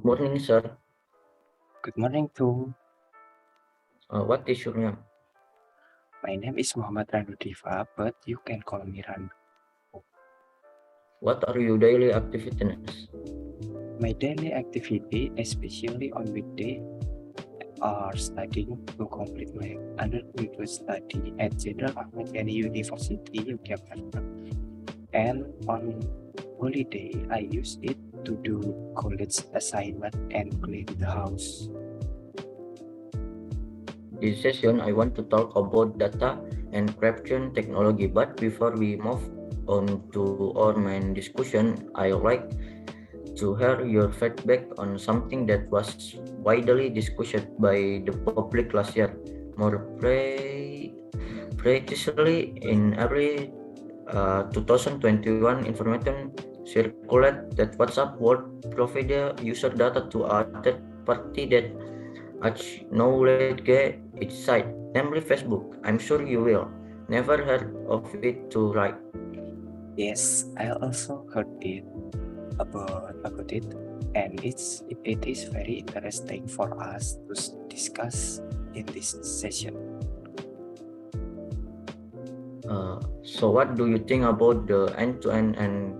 Good morning, sir. Good morning too. What is your name? My name is Muhammad Randu Diva, but you can call me Randu. What are your daily activities? My daily activity, especially on weekday, are studying to complete my undergraduate study at Jenderal Ahmad Yani University, Yogyakarta. And on holiday, I use it to do college assignment and clean the house. This session, I want to talk about data encryption technology. But before we move on to our main discussion, I would like to hear your feedback on something that was widely discussed by the public last year. More precisely, in early 2021, information circulated that WhatsApp would provide user data to a third party that acknowledge its site, namely Facebook. I'm sure you will. Never heard of it to right. Yes, I also heard about it, and it is very interesting for us to discuss in this session. So what do you think about the end-to-end and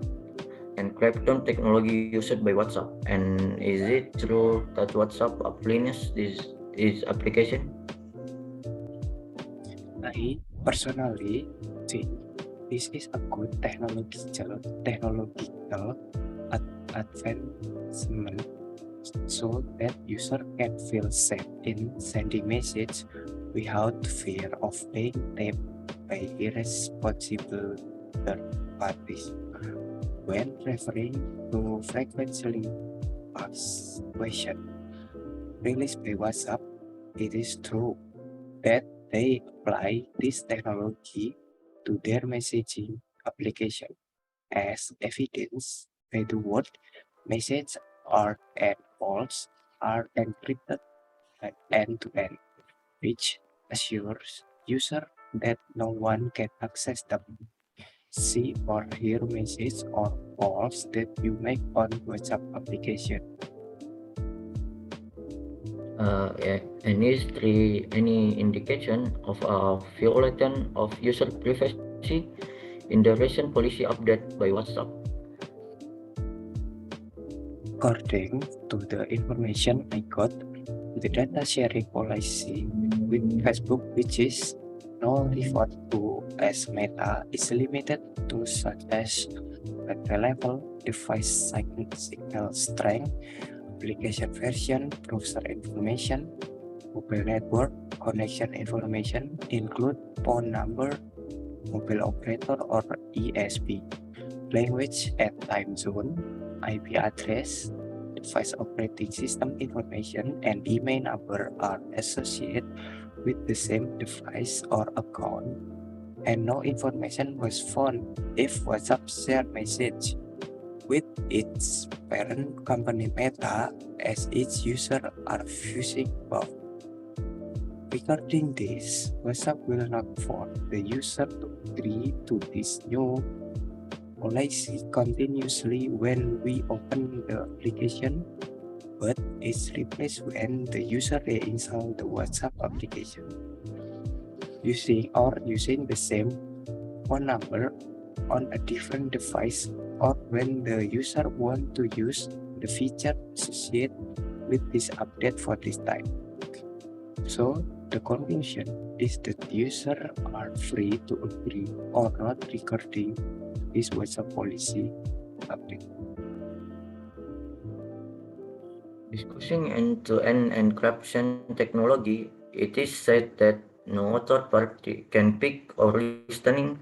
encryption technology used by WhatsApp? And is it true that WhatsApp applies this application? I personally think this is a good technological advancement so that user can feel safe in sending message without fear of being tapped by irresponsible third parties. When referring to frequently asked question released by WhatsApp, it is true that they apply this technology to their messaging application, as evidenced by the word message are and calls are encrypted end-to-end, which assures user that no one can access them, see or hear messages or calls that you make on WhatsApp application. Any indication of a violation of user privacy in the recent policy update by WhatsApp? According to the information I got, the data sharing policy with Facebook, which is now referred to as Meta, is limited to such as battery level, device signal strength, application version, browser information, mobile network, connection information, include phone number, mobile operator or ESP, language and time zone, IP address, device operating system information, and email number are associated with the same device or account, and no information was found if WhatsApp shared message with its parent company Meta as its users are using both. Regarding this, WhatsApp will not force the user to agree to this new policy continuously when we open the application, but it's replaced when the user reinstall the WhatsApp application. Using the same phone number on a different device, or when the user want to use the feature associated with this update for this time. So the conclusion is that users are free to agree or not regarding this WhatsApp policy update. Discussing end-to-end encryption technology, it is said that no third party can pick or listening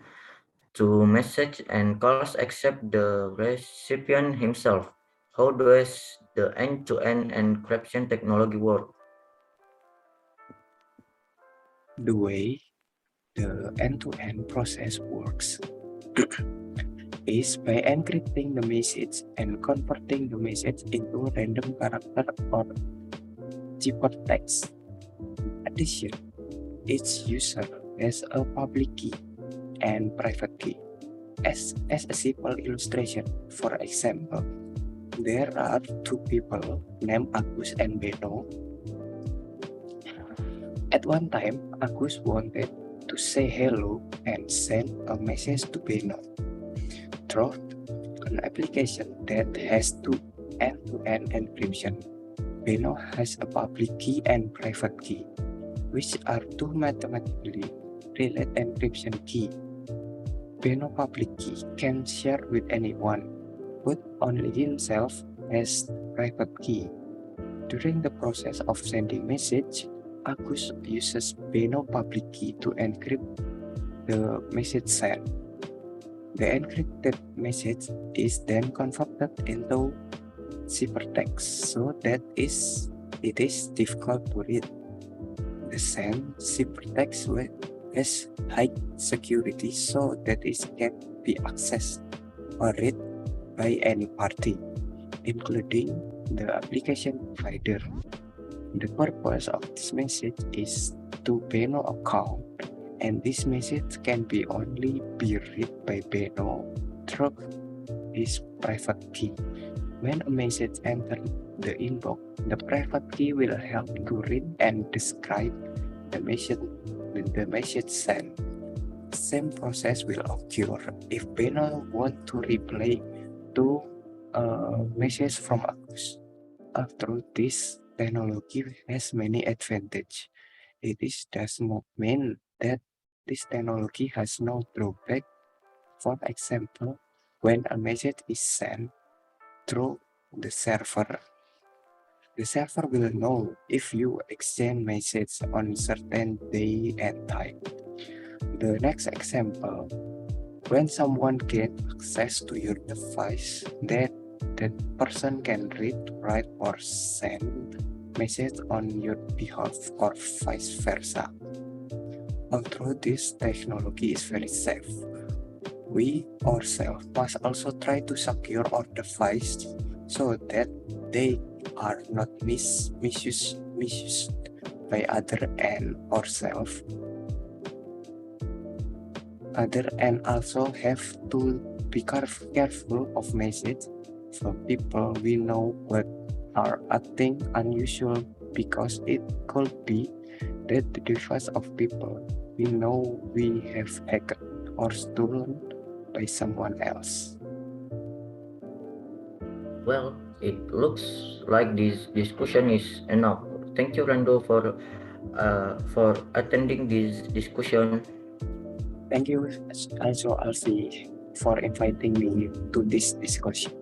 to message and calls except the recipient himself. How does the end-to-end encryption technology work? The way the end-to-end process works is by encrypting the message and converting the message into random character or ciphertext. In addition, each user has a public key and private key. As a simple illustration, for example, There are two people named Agus and Beno. At one time, Agus wanted to say hello and send a message to Beno through an application that has two end-to-end encryption. Beno has a public key and private key, which are two mathematically related encryption keys. Beno public key can share with anyone, but only himself has private key. During the process of sending message, Agus uses Beno public key to encrypt the message sent. The encrypted message is then converted into ciphertext, so that it is difficult to read. The sent ciphertext has high security, so that it can be accessed or read by any party, including the application provider. The purpose of this message is to Beno account, and this message can be only be read by Beno through his private key. When a message enters the inbox, the private key will help to read and describe the message sent. Same process will occur if Beno want to reply to a message from Agus. After this technology has many advantages. It does not mean that this technology has no drawback. For example, when a message is sent through the server will know if you exchange message on certain day and time. The next example, when someone gets access to your device, that person can read, write, or send message on your behalf or vice versa. Although this technology is very safe, we ourselves must also try to secure our device so that they are not misused by other and ourselves. Other and also have to be careful of message from people we know but are acting unusual, because it could be that the device of people we know we have hacked or stolen by someone else. Well, it looks like this discussion is enough. Thank you, Rando, for attending this discussion. Thank you also, Alfie, for inviting me to this discussion.